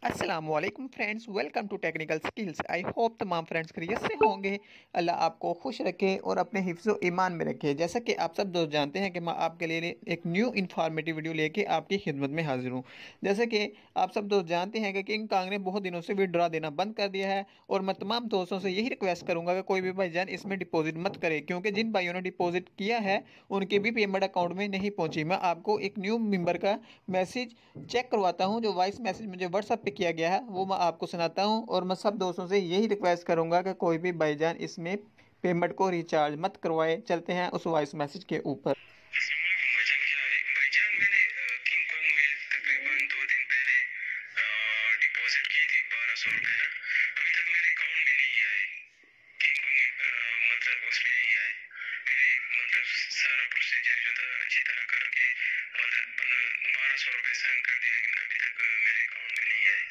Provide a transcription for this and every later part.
अस्सलामुअलैकुम friends, welcome to technical skills. I hope तमाम friends खैरियत से होंगे। अल्लाह आपको खुश रखे और अपने हिफ्ज़ ईमान में रखे। जैसा कि आप सब दोस्त जानते हैं कि मैं आपके लिए एक न्यू इन्फॉर्मेटिव वीडियो लेके आपकी खिदमत में हाजिर हूँ। जैसे कि आप सब दोस्त जानते हैं कि किंग कांग ने बहुत दिनों से विड्रॉ देना बंद कर दिया है और मैं तमाम दोस्तों से यही रिक्वेस्ट करूँगा कि कोई भी भाईजान इसमें डिपॉजिट मत करे, क्योंकि जिन भाइयों ने डिपॉजिट किया है उनकी भी पेमेंट अकाउंट में नहीं पहुँची। मैं आपको एक न्यू मेंबर का मैसेज चेक करवाता हूँ, जो वॉइस मैसेज मुझे व्हाट्सएप पे किया गया है वो मैं आपको सुनाता हूँ। और मैं सब दोस्तों से यही रिक्वेस्ट करूँगा कि कोई भी भाईजान इसमें पेमेंट को रिचार्ज मत करवाए। चलते हैं उस वॉइस मैसेज के ऊपर। भाईजान क्या है भाईजान, मैंने किंग कॉन्ग में तकरीबन 2 दिन पहले डिपॉजिट की थी 1200 रुपये ना। अभी तक मेरे अकाउंट में नहीं आए। किंग कॉन्ग मतलब उसमें नहीं आए मेरे, मतलब सारा प्रोसीजर जो था अच्छी तरह करके मतलब 1200 रुपये सेंड कर दिए, लेकिन अभी तक मेरे अकाउंट में नहीं आए।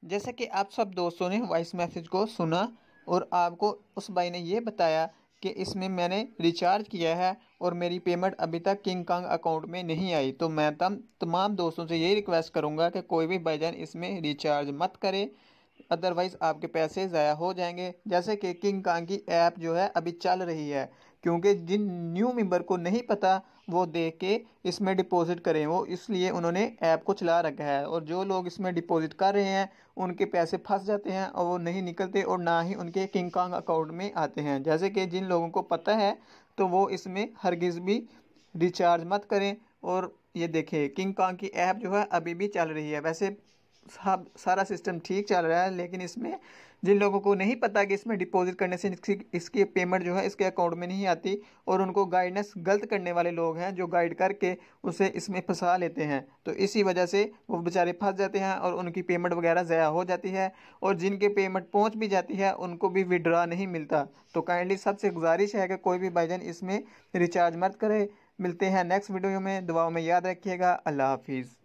जैसा कि आप सब दोस्तों ने वॉइस मैसेज को सुना और आपको उस भाई ने ये बताया कि इसमें मैंने रिचार्ज किया है और मेरी पेमेंट अभी तक किंग कांग अकाउंट में नहीं आई, तो मैं तमाम दोस्तों से यही रिक्वेस्ट करूंगा कि कोई भी भाईजान इसमें रिचार्ज मत करे, अदरवाइज़ आपके पैसे ज़ाया हो जाएंगे। जैसे कि किंग कांग की ऐप जो है अभी चल रही है, क्योंकि जिन न्यू मेंबर को नहीं पता वो देख के इसमें डिपॉजिट करें, वो इसलिए उन्होंने ऐप को चला रखा है। और जो लोग इसमें डिपॉजिट कर रहे हैं उनके पैसे फंस जाते हैं और वो नहीं निकलते और ना ही उनके किंग कांग अकाउंट में आते हैं। जैसे कि जिन लोगों को पता है तो वो इसमें हरगिज़ भी रिचार्ज मत करें। और ये देखें, किंग कांग की ऐप जो है अभी भी चल रही है। वैसे सब सारा सिस्टम ठीक चल रहा है, लेकिन इसमें जिन लोगों को नहीं पता कि इसमें डिपॉजिट करने से इसकी पेमेंट जो है इसके अकाउंट में नहीं आती, और उनको गाइडेंस गलत करने वाले लोग हैं जो गाइड करके उसे इसमें फंसा लेते हैं, तो इसी वजह से वो बेचारे फंस जाते हैं और उनकी पेमेंट वगैरह ज़ाया हो जाती है। और जिनके पेमेंट पहुंच भी जाती है उनको भी विड्रॉ नहीं मिलता। तो काइंडली सबसे गुजारिश है कि कोई भी भाईजान इसमें रिचार्ज मत करे। मिलते हैं नेक्स्ट वीडियो में, दुआओं में याद रखिएगा। अल्लाह हाफिज़।